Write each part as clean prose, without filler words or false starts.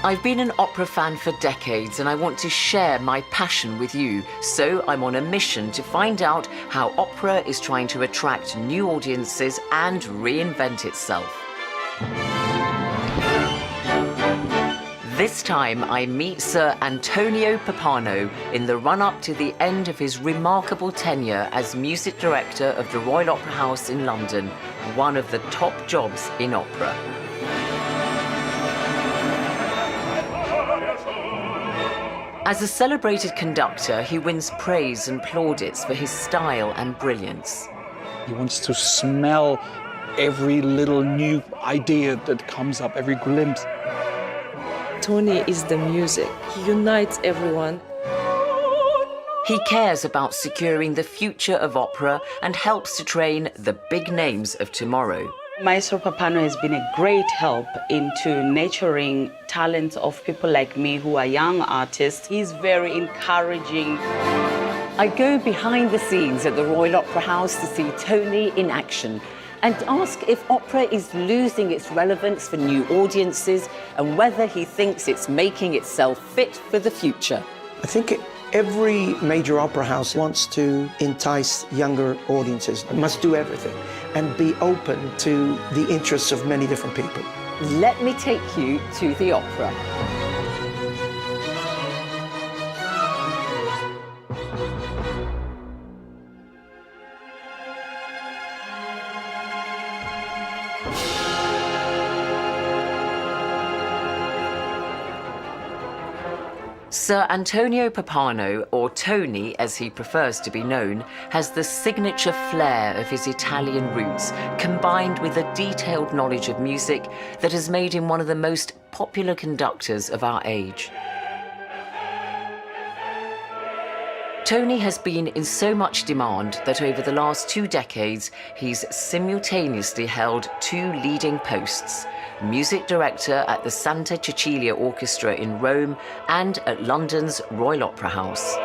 I've been an opera fan for decades and I want to share my passion with you. So I'm on a mission to find out how opera is trying to attract new audiences and reinvent itself. This time I meet Sir Antonio Pappano in the run-up to the end of his remarkable tenure as music director of the Royal Opera House in London, one of the top jobs in opera. As a celebrated conductor, he wins praise and plaudits for his style and brilliance. He wants to smell every little new idea that comes up, every glimpse. Tony is the music. He unites everyone. He cares about securing the future of opera and helps to train the big names of tomorrow. Maestro Pappano has been a great help into nurturing talents of people like me who are young artists. He's very encouraging. I go behind the scenes at the Royal Opera House to see Tony in action and ask if opera is losing its relevance for new audiences and whether he thinks it's making itself fit for the future. I think every major opera house wants to entice younger audiences. It must do everything and be open to the interests of many different people. Let me take you to the opera. Sir Antonio Pappano, or Tony as he prefers to be known, has the signature flair of his Italian roots, combined with a detailed knowledge of music that has made him one of the most popular conductors of our age. Tony has been in so much demand that over the last 2 decades, he's simultaneously held 2 leading posts: music director at the Santa Cecilia Orchestra in Rome and at London's Royal Opera House.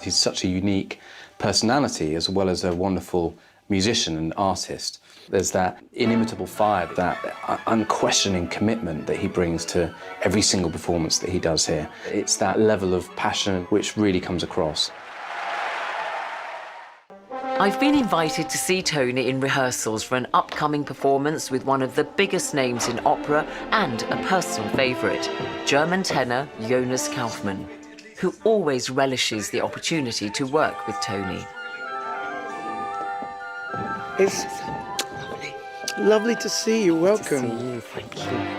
He's such a unique personality as well as a wonderful musician and artist. There's that inimitable fire, that unquestioning commitment that he brings to every single performance that he does here. It's that level of passion which really comes across. I've been invited to see Tony in rehearsals for an upcoming performance with one of the biggest names in opera and a personal favourite, German tenor Jonas Kaufmann, who always relishes the opportunity to work with Tony. It's lovely to see you. Welcome. To see you, thank you.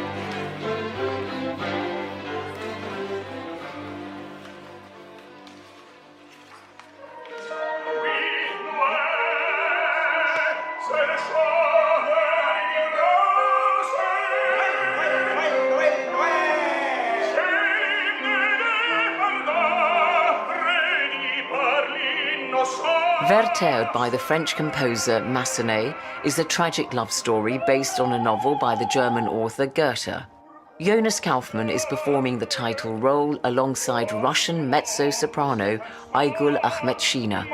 Werther by the French composer Massenet is a tragic love story based on a novel by the German author Goethe. Jonas Kaufmann is performing the title role alongside Russian mezzo-soprano Aygul Akhmetshina.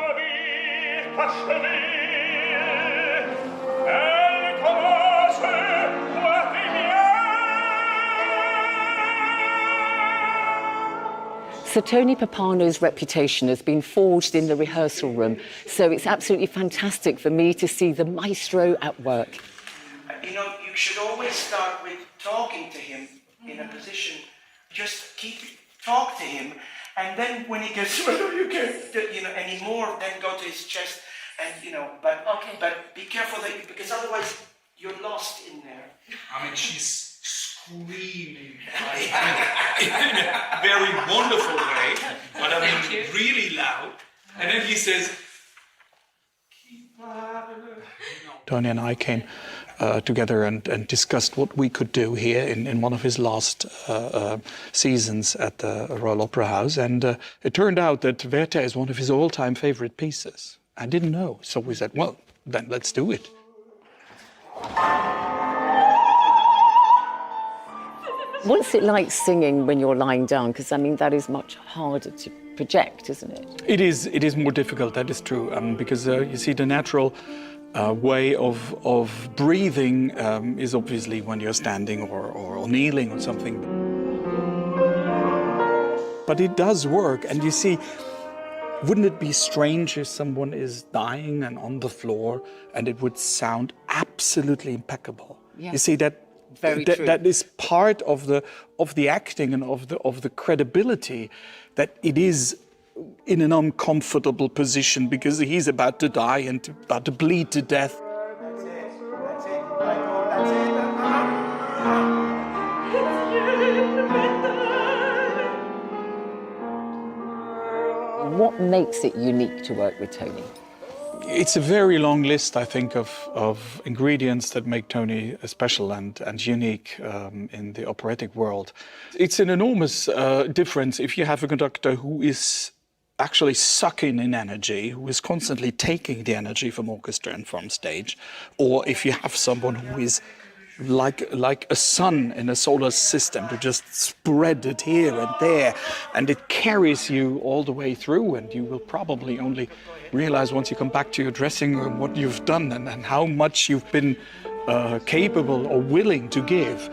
So Tony Pappano's reputation has been forged in the rehearsal room, so it's absolutely fantastic for me to see the maestro at work. You know, you should always start with talking to him in a position. Just talk to him, and then when he gets, you can't, anymore, then go to his chest, and but be careful because otherwise you're lost in there. I mean, she's screaming in a very wonderful way, but I mean really loud. And then he says, Tony and I came together and discussed what we could do here in one of his last seasons at the Royal Opera House. And it turned out that Werther is one of his all-time favorite pieces. I didn't know. So we said, well, then let's do it. What's it like singing when you're lying down? Because, I mean, that is much harder to project, isn't it? It is more difficult, that is true, because you see the natural way of breathing is obviously when you're standing or kneeling or something. But it does work, and you see, wouldn't it be strange if someone is dying and on the floor and it would sound absolutely impeccable? Yeah. You see that that is part of the acting and of the credibility, that it is in an uncomfortable position because he's about to die and about to bleed to death. That's it. Michael, that's it. What makes it unique to work with Tony? It's a very long list, I think, of ingredients that make Tony special and unique in the operatic world. It's an enormous difference if you have a conductor who is actually sucking in energy, who is constantly taking the energy from orchestra and from stage, or if you have someone who is like a sun in a solar system to just spread it here and there, and it carries you all the way through, and you will probably only realize once you come back to your dressing room what you've done and how much you've been capable or willing to give.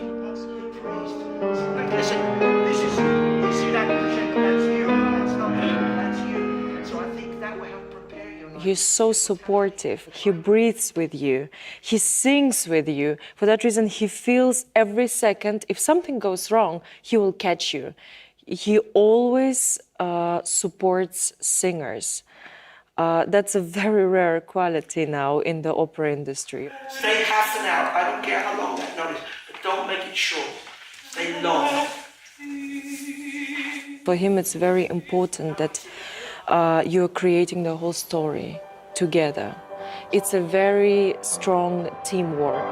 Listen, this is you see that cushion? That's you. That's not me. That's you. So I think that will help prepare you. He's so supportive. He breathes with you. He sings with you. For that reason, he feels every second. If something goes wrong, he will catch you. He always supports singers. That's a very rare quality now in the opera industry. Stay half an hour. I don't care how long that note is, but don't make it short. Stay long. For him, it's very important that you're creating the whole story together. It's a very strong teamwork.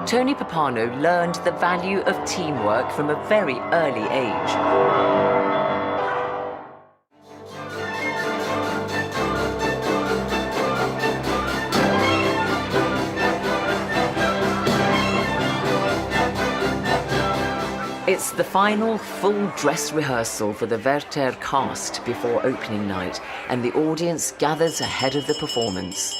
Tony Pappano learned the value of teamwork from a very early age. It's the final full dress rehearsal for the Werther cast before opening night, and the audience gathers ahead of the performance.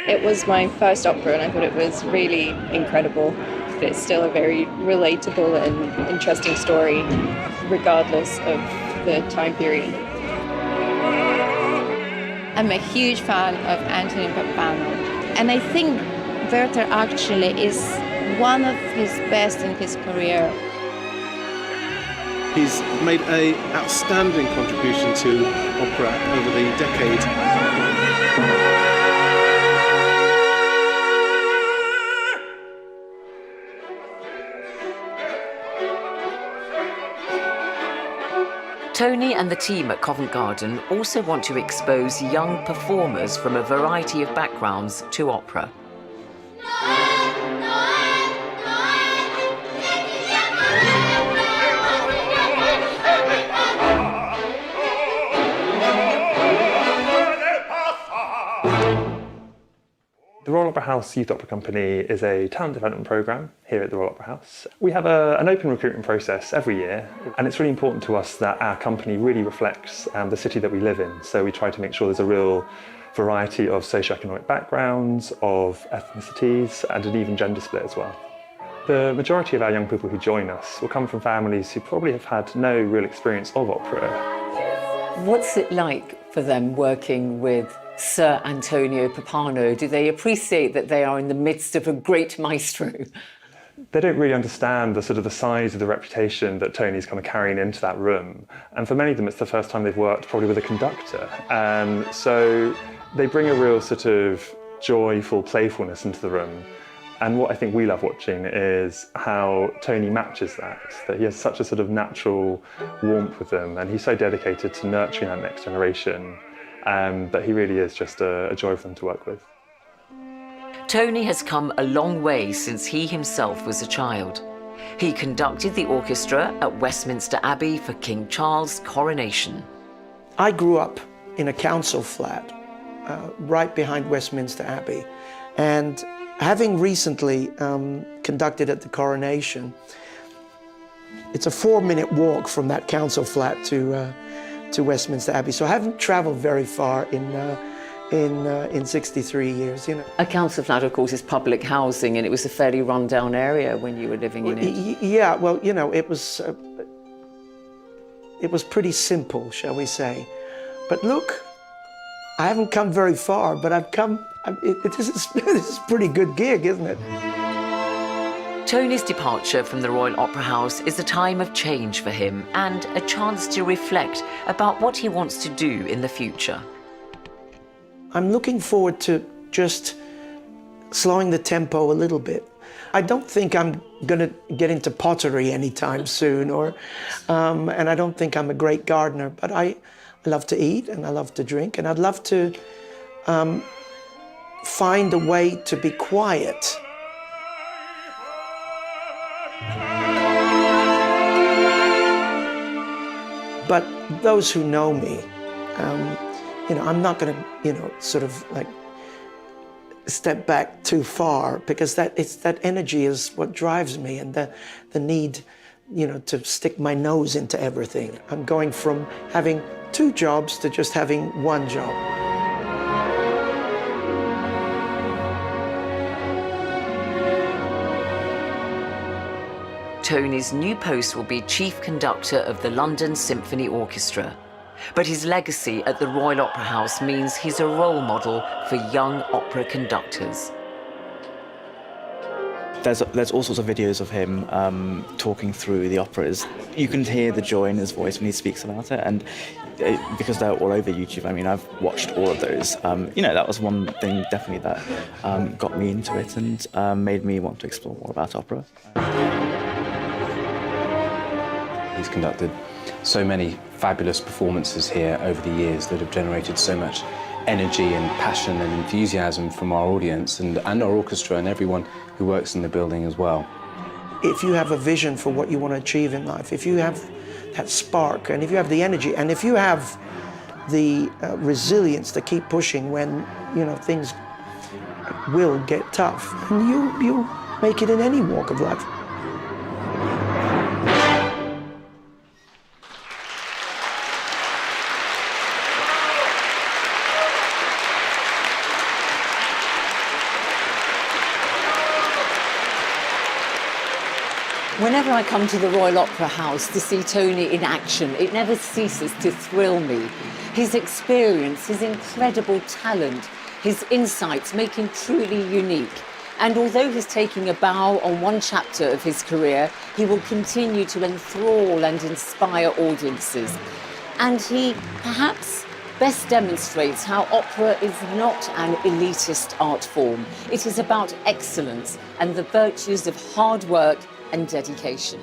It was my first opera and I thought it was really incredible. It's still a very relatable and interesting story, regardless of the time period. I'm a huge fan of Anthony Pappano, and I think Werther actually is one of his best in his career. He's made an outstanding contribution to opera over the decades. Tony and the team at Covent Garden also want to expose young performers from a variety of backgrounds to opera. The Royal Opera House Youth Opera Company is a talent development programme here at the Royal Opera House. We have an open recruitment process every year, and it's really important to us that our company really reflects the city that we live in. So we try to make sure there's a real variety of socioeconomic backgrounds, of ethnicities, and an even gender split as well. The majority of our young people who join us will come from families who probably have had no real experience of opera. What's it like for them working with Sir Antonio Pappano? Do they appreciate that they are in the midst of a great maestro? they don't really understand the sort of the size of the reputation that Tony's kind of carrying into that room. And for many of them, it's the first time they've worked probably with a conductor. So they bring a real sort of joyful playfulness into the room. And what I think we love watching is how Tony matches that he has such a sort of natural warmth with them, and he's so dedicated to nurturing that next generation that he really is just a joy for them to work with. Tony has come a long way since he himself was a child. He conducted the orchestra at Westminster Abbey for King Charles' coronation. I grew up in a council flat right behind Westminster Abbey, and having recently conducted at the coronation, it's a 4-minute walk from that council flat to Westminster Abbey. So I haven't traveled very far in 63 years, you know. A council flat, of course, is public housing, and it was a fairly run-down area when you were living in it. Yeah, well, you know, it was pretty simple, shall we say. But look, I haven't come very far, but I've come. This is a pretty good gig, isn't it? Tony's departure from the Royal Opera House is a time of change for him and a chance to reflect about what he wants to do in the future. I'm looking forward to just slowing the tempo a little bit. I don't think I'm going to get into pottery anytime soon, and I don't think I'm a great gardener, but I love to eat and I love to drink, and I'd love to find a way to be quiet. But those who know me, you know, I'm not going to, you know, sort of like step back too far, because that energy is what drives me, and the need, you know, to stick my nose into everything. I'm going from having 2 jobs to just having 1 job. Tony's new post will be Chief Conductor of the London Symphony Orchestra. But his legacy at the Royal Opera House means he's a role model for young opera conductors. There's all sorts of videos of him talking through the operas. You can hear the joy in his voice when he speaks about it, and because they're all over YouTube, I mean, I've watched all of those. You know, that was one thing definitely that got me into it and made me want to explore more about opera. He's conducted so many fabulous performances here over the years that have generated so much energy and passion and enthusiasm from our audience and our orchestra and everyone who works in the building as well. If you have a vision for what you want to achieve in life, if you have that spark, and if you have the energy, and if you have the resilience to keep pushing when, you know, things will get tough, and you make it in any walk of life. Whenever I come to the Royal Opera House to see Tony in action, it never ceases to thrill me. His experience, his incredible talent, his insights make him truly unique. And although he's taking a bow on one chapter of his career, he will continue to enthrall and inspire audiences. And he perhaps best demonstrates how opera is not an elitist art form. It is about excellence and the virtues of hard work and dedication.